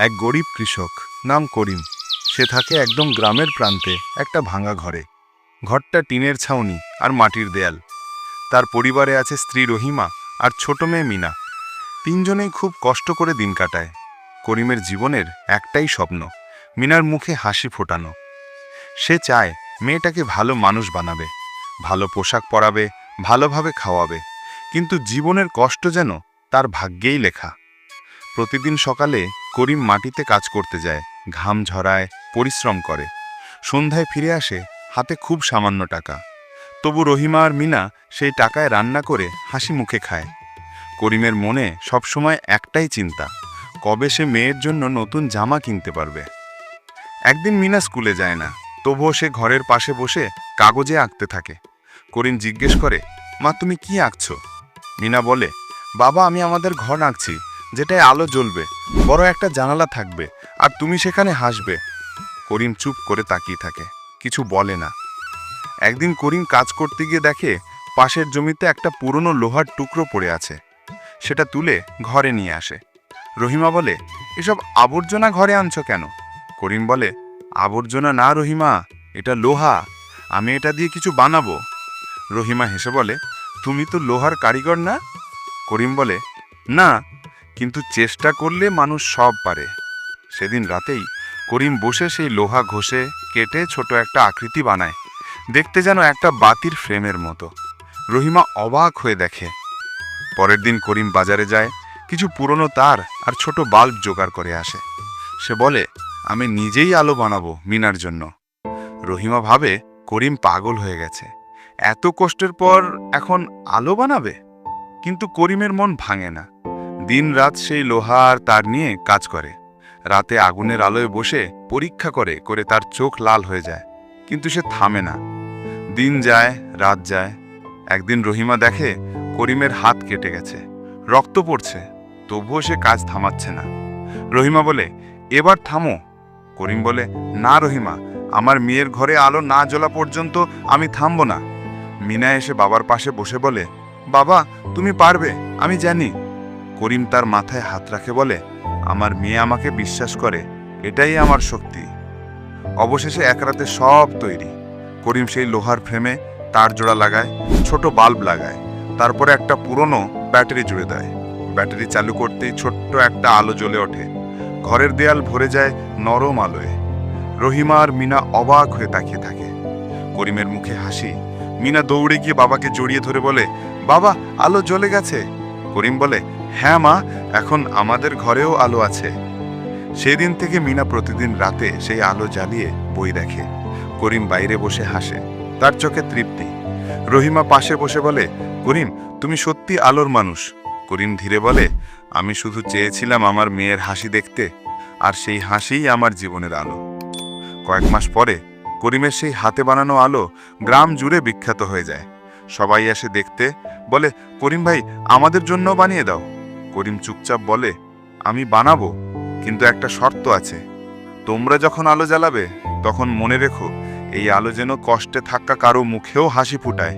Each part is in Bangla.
এক গরিব কৃষক, নাম করিম। সে থাকে একদম গ্রামের প্রান্তে একটা ভাঙা ঘরে। ঘরটা টিনের ছাউনি আর মাটির দেয়াল। তার পরিবারে আছে স্ত্রী রহিমা আর ছোট মেয়ে মিনা। তিনজনেই খুব কষ্ট করে দিন কাটায়। করিমের জীবনের একটাই স্বপ্ন, মিনার মুখে হাসি ফোটানো। সে চায় মেয়েটাকে ভালো মানুষ বানাবে, ভালো পোশাক পরাবে, ভালোভাবে খাওয়াবে, কিন্তু জীবনের কষ্ট যেন তার ভাগ্যেই লেখা। প্রতিদিন সকালে করিম মাটিতে কাজ করতে যায়, ঘাম ঝরায়, পরিশ্রম করে। সন্ধ্যায় ফিরে আসে হাতে খুব সামান্য টাকা। তবু রহিমা আর মিনা সেই টাকায় রান্না করে হাসি মুখে খায়। করিমের মনে সবসময় একটাই চিন্তা, কবে সে মেয়ের জন্য নতুন জামা কিনতে পারবে। একদিন মিনা স্কুলে যায় না, তবুও সে ঘরের পাশে বসে কাগজে আঁকতে থাকে। করিম জিজ্ঞেস করে, মা তুমি কি আঁকছো? মিনা বলে, বাবা আমি আমাদের ঘর আঁকছি, যেটায় আলো জ্বলবে, বড় একটা জানালা থাকবে, আর তুমি সেখানে হাসবে। করিম চুপ করে তাকিয়ে থাকে, কিছু বলে না। একদিন করিম কাজ করতে গিয়ে দেখে পাশের জমিতে একটা পুরনো লোহার টুকরো পড়ে আছে। সেটা তুলে ঘরে নিয়ে আসে। রহিমা বলে, এসব আবর্জনা ঘরে আনছো কেন? করিম বলে, আবর্জনা না রহিমা, এটা লোহা, আমি এটা দিয়ে কিছু বানাবো। রহিমা হেসে বলে, তুমি তো লোহার কারিগর না? করিম বলে, না, কিন্তু চেষ্টা করলে মানুষ সব পারে। সেদিন রাতেই করিম বসে সেই লোহা ঘষে কেটে ছোট একটা আকৃতি বানায়, দেখতে যেন একটা বাতির ফ্রেমের মতো। রহিমা অবাক হয়ে দেখে। পরের দিন করিম বাজারে যায়, কিছু পুরনো তার আর ছোট বাল্ব জোগাড় করে আসে। সে বলে, আমি নিজেই আলো বানাবো মিনার জন্য। রহিমা ভাবে করিম পাগল হয়ে গেছে, এত কষ্টের পর এখন আলো বানাবে। কিন্তু করিমের মন ভাঙে না। দিন রাত সেই লোহা আর তার নিয়ে কাজ করে। রাতে আগুনের আলোয় বসে পরীক্ষা করে করে তার চোখ লাল হয়ে যায়, কিন্তু সে থামে না। দিন যায়, রাত যায়। একদিন রহিমা দেখে করিমের হাত কেটে গেছে, রক্ত পড়ছে, তবুও সে কাজ থামাচ্ছে না। রহিমা বলে, এবার থামো। করিম বলে, না রহিমা, আমার মেয়ের ঘরে আলো না জ্বলা পর্যন্ত আমি থামব না। মিনা এসে বাবার পাশে বসে বলে, বাবা তুমি পারবে, আমি জানি। করিম তার মাথায় হাত রাখে বলে, আমার মেয়ে আমাকে বিশ্বাস করে, এটাই আমার শক্তি। অবশেষে এক রাতে সব তৈরি। করিম সেই লোহার ফ্রেমে তার জোড়া লাগায়, ছোট বাল্ব লাগায়, তারপরে একটা পুরনো ব্যাটারি জুড়ে দেয়। ব্যাটারি চালু করতেই ছোট্ট একটা আলো জ্বলে ওঠে। ঘরের দেয়াল ভরে যায় নরম আলোয়। রহিমা আর মিনা অবাক হয়ে তাকিয়ে থাকে। করিমের মুখে হাসি। মিনা দৌড়ে গিয়ে বাবাকে জড়িয়ে ধরে বলে, বাবা আলো জ্বলে গেছে। করিম বলে, হ্যাঁ মা, এখন আমাদের ঘরেও আলো আছে। সেদিন থেকে মিনা প্রতিদিন রাতে সেই আলো জ্বালিয়ে বই দেখে। করিম বাইরে বসে হাসে, তার চোখে তৃপ্তি। রহিমা পাশে বসে বলে, করিম তুমি সত্যি আলোর মানুষ। করিম ধীরে বলে, আমি শুধু চেয়েছিলাম আমার মেয়ের হাসি দেখতে, আর সেই হাসিই আমার জীবনের আলো। কয়েক মাস পরে করিমের সেই হাতে বানানো আলো গ্রাম জুড়ে বিখ্যাত হয়ে যায়। সবাই এসে দেখতে, বলে, করিম ভাই আমাদের জন্য বানিয়ে দাও। করিম চুপচাপ বলে, আমি বানাবো, কিন্তু একটা শর্ত আছে। তোমরা যখন আলো জ্বালাবে তখন মনে রেখো, এই আলো যেন কষ্টে থাকা কারো মুখেও হাসি ফুটায়।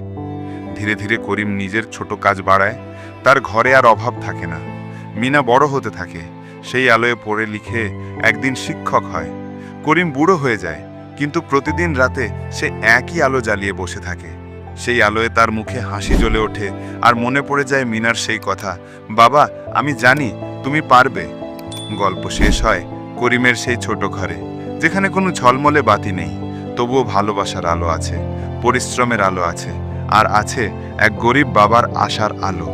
ধীরে ধীরে করিম নিজের ছোট কাজ বাড়ায়, তার ঘরে আর অভাব থাকে না। মিনা বড় হতে থাকে, সেই আলোয় পড়ে লিখে একদিন শিক্ষক হয়। করিম বুড়ো হয়ে যায়, কিন্তু প্রতিদিন রাতে সে একই আলো জ্বালিয়ে বসে থাকে। সেই আলোয় তার মুখে হাসি জ্বলে ওঠে, আর মনে পড়ে যায় মিনার সেই কথা, বাবা আমি জানি তুমি পারবে। গল্প শেষ হয় করিমের সেই ছোট ঘরে, যেখানে কোনো ঝলমলে বাতি নেই, তবুও ভালোবাসার আলো আছে, পরিশ্রমের আলো আছে, আর আছে এক গরিব বাবার আশার আলো।